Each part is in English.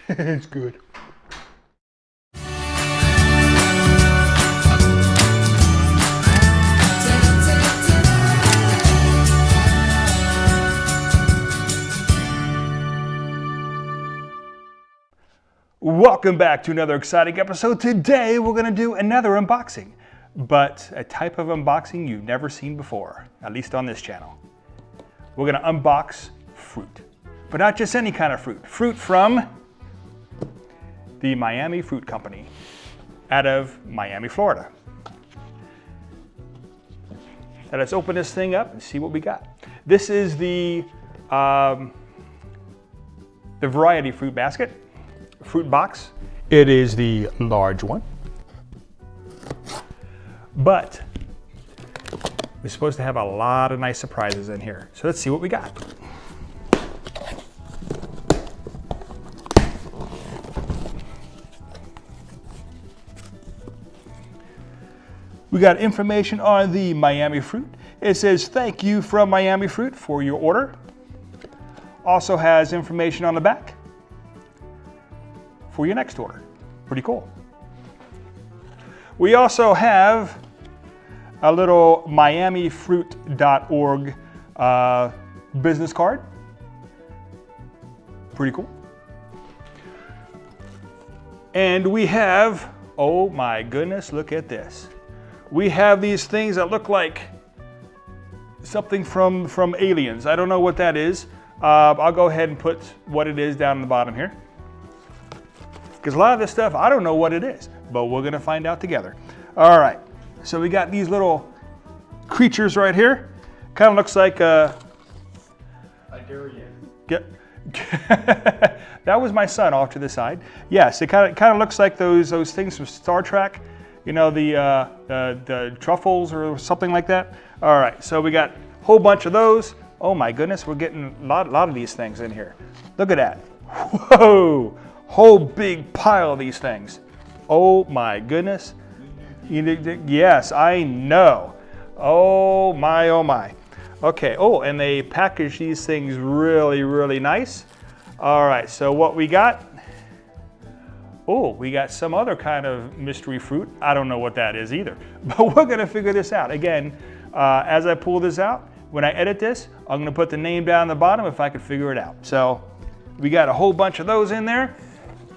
It's good. Welcome back to another exciting episode. Today we're going to do another unboxing, but a type of unboxing you've never seen before, at least on this channel. We're going to unbox fruit, but not just any kind of fruit. Fruit from the miamifruit company out of Miami, Florida. Now let's open this thing up and see what we got. This is the variety fruit basket. Fruit box. It is the large one, but we're supposed to have a lot of nice surprises in here. So let's see what we got. We got information on the miamifruit. It says thank you from miamifruit for your order. Also has information on the back for your next order. Pretty cool. We also have a little miamifruit.org business card. Pretty cool. And we have, oh my goodness, look at this. We have these things that look like something from Aliens. I don't know what that is. I'll go ahead and put what it is down in the bottom here. Because a lot of this stuff, I don't know what it is, but we're gonna find out together. All right, so we got these little creatures right here. Kind of looks like a durian. That was my son off to the side. Yes, it kind of looks like those things from Star Trek. You know, the truffles or something like that. All right, so we got a whole bunch of those. Oh my goodness, we're getting a lot of these things in here. Look at that. Whoa. Whole big pile of these things. Oh my goodness. Yes, I know. Oh my, oh my. Okay, oh, and they package these things really, really nice. All right, so what we got? Oh, we got some other kind of mystery fruit. I don't know what that is either, but we're gonna figure this out. Again, as I pull this out, when I edit this, I'm gonna put the name down the bottom if I could figure it out. So we got a whole bunch of those in there.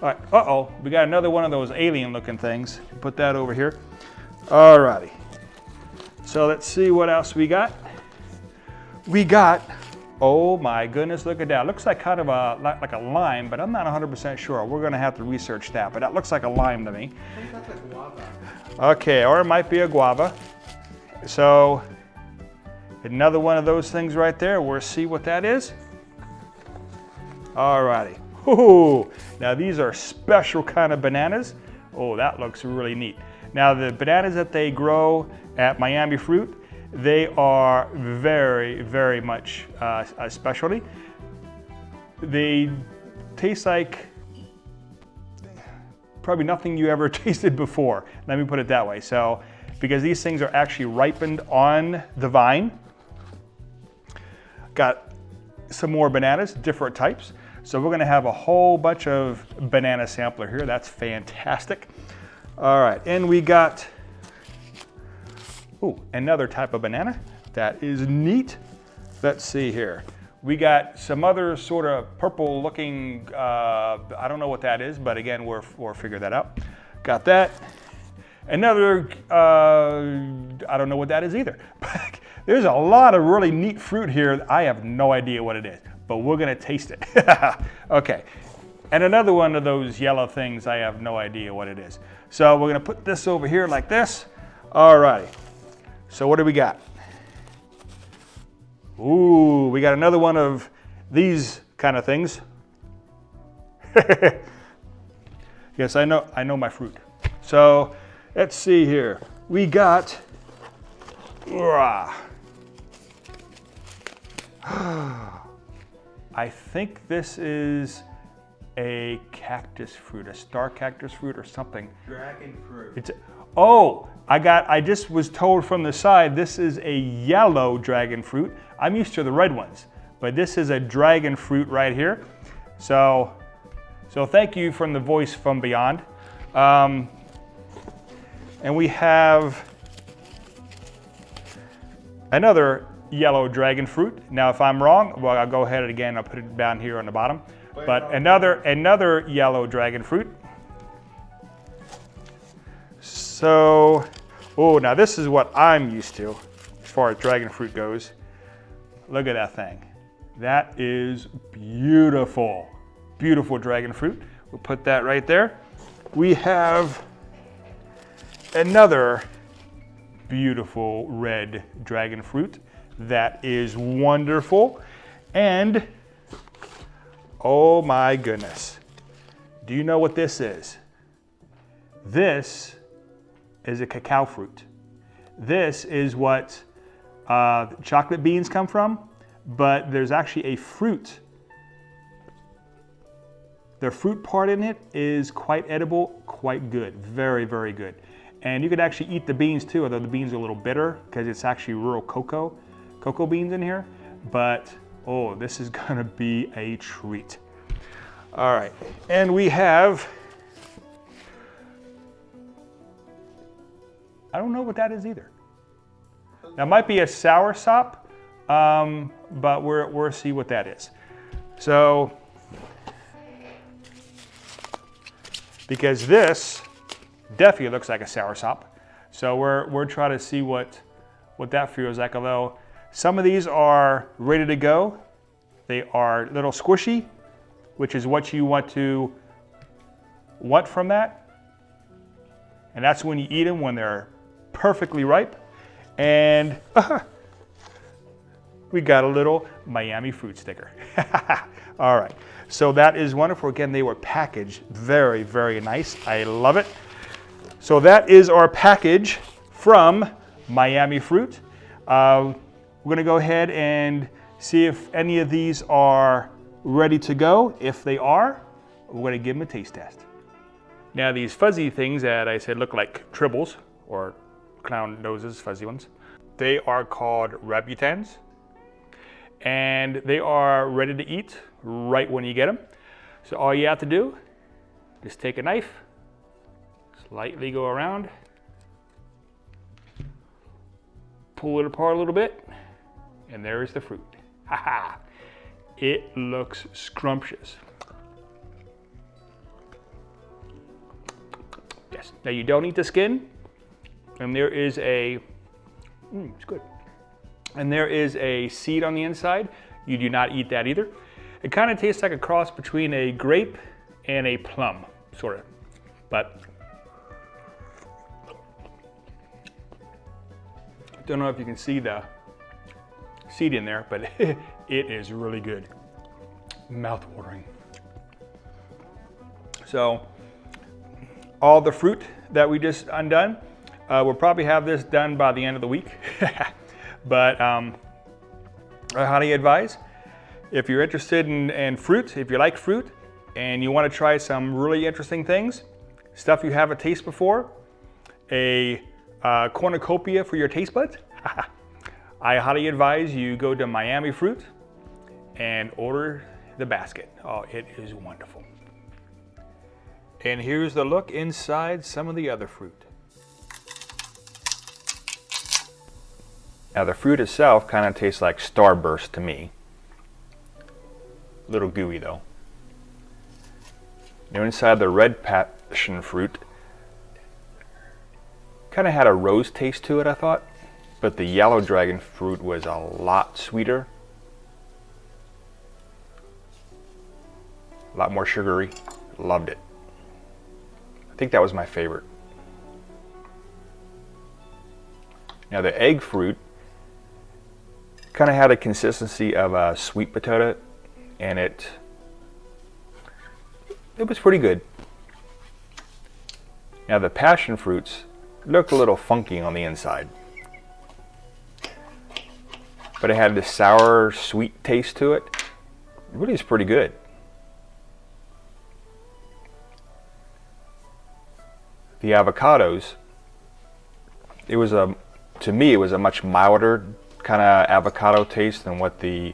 All right, uh-oh, we got another one of those alien looking things. Put that over here. All righty. So let's see what else we got. We got, oh my goodness, look at that. Looks like kind of like a lime, but I'm not 100% sure. We're gonna have to research that, but that looks like a lime to me. I think that's a guava. Okay, or it might be a guava. So another one of those things right there. We'll see what that is. All righty. Ooh, now these are special kind of bananas. Oh, that looks really neat. Now the bananas that they grow at miamifruit, they are very, very much a specialty. They taste like probably nothing you ever tasted before. Let me put it that way. So, because these things are actually ripened on the vine. Got some more bananas, different types. So we're gonna have a whole bunch of banana sampler here. That's fantastic. All right, and we got, ooh, another type of banana. That is neat. Let's see here. We got some other sort of purple looking, I don't know what that is, but again, we'll figure that out. Got that. Another, I don't know what that is either. There's a lot of really neat fruit here. I have no idea what it is, but we're gonna taste it. Okay, and another one of those yellow things, I have no idea what it is. So we're gonna put this over here like this. All righty, so what do we got? Ooh, we got another one of these kind of things. Yes, I know my fruit. So let's see here. We got, I think this is a cactus fruit, a star cactus fruit or something. Dragon fruit. It's, oh, I just was told from the side, this is a yellow dragon fruit. I'm used to the red ones, but this is a dragon fruit right here. So So thank you from the voice from beyond. And we have another yellow dragon fruit. Now, if I'm wrong, well, I'll go ahead and again, I'll put it down here on the bottom. But another yellow dragon fruit. So, oh, now this is what I'm used to as far as dragon fruit goes. Look at that thing. That is beautiful. Beautiful dragon fruit. We'll put that right there. We have another beautiful red dragon fruit. That is wonderful. And oh my goodness. Do you know what this is? This is a cacao fruit. This is what chocolate beans come from, but there's actually a fruit. The fruit part in it is quite edible, quite good, very, very good. And you could actually eat the beans too, although the beans are a little bitter because it's actually real cocoa beans in here. But oh, this is gonna be a treat. All right, and we have, I don't know what that is either. That might be a soursop, but we'll see what that is. So, because this definitely looks like a soursop, so we're trying to see what that feels like. Although some of these are ready to go, they are a little squishy, which is what you want from that, and that's when you eat them, when they're perfectly ripe. And we got a little Miami fruit sticker. All right, so that is wonderful. Again, they were packaged very, very nice. I love it. So that is our package from Miami Fruit. We're gonna go ahead and see if any of these are ready to go. If they are, we're gonna give them a taste test. Now these fuzzy things that I said look like tribbles or clown noses, fuzzy ones, they are called rambutans. And they are ready to eat right when you get them. So all you have to do is take a knife, slightly go around, pull it apart a little bit, and there is the fruit. Haha! It looks scrumptious. Yes. Now you don't eat the skin, and there is a, it's good. And there is a seed on the inside. You do not eat that either. It kind of tastes like a cross between a grape and a plum, sort of. But don't know if you can see the seed in there, but it is really good. Mouth-watering. So all the fruit that we just undone, we'll probably have this done by the end of the week. But I highly advise, if you're interested in fruit, if you like fruit, and you want to try some really interesting things, stuff you haven't tasted before, a cornucopia for your taste buds, I highly advise you go to Miami Fruit and order the basket. Oh, it is wonderful. And here's the look inside some of the other fruit. Now the fruit itself kind of tastes like Starburst to me. A little gooey though. Now inside the red passion fruit, kind of had a rose taste to it, I thought. But the yellow dragon fruit was a lot sweeter. A lot more sugary. Loved it. I think that was my favorite. Now the egg fruit kind of had a consistency of a sweet potato, and it was pretty good. Now the passion fruits looked a little funky on the inside, but it had this sour, sweet taste to it. It really is pretty good. The avocados, to me it was a much milder kind of avocado taste than what the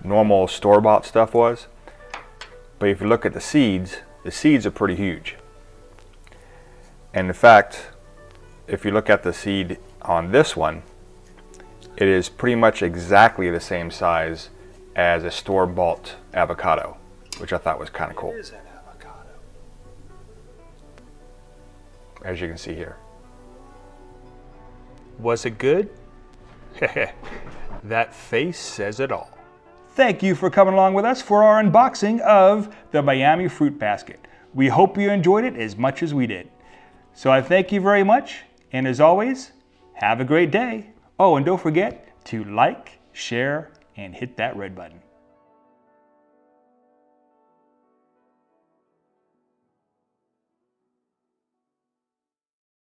normal store-bought stuff was. But if you look at the seeds are pretty huge. And in fact, if you look at the seed on this one, it is pretty much exactly the same size as a store-bought avocado, which I thought was kind of cool. It is an avocado. As you can see here. Was it good? That face says it all. Thank you for coming along with us for our unboxing of the Miami fruit basket. We hope you enjoyed it as much as we did. So I thank you very much, and as always, have a great day. Oh, and don't forget to like, share, and hit that red button.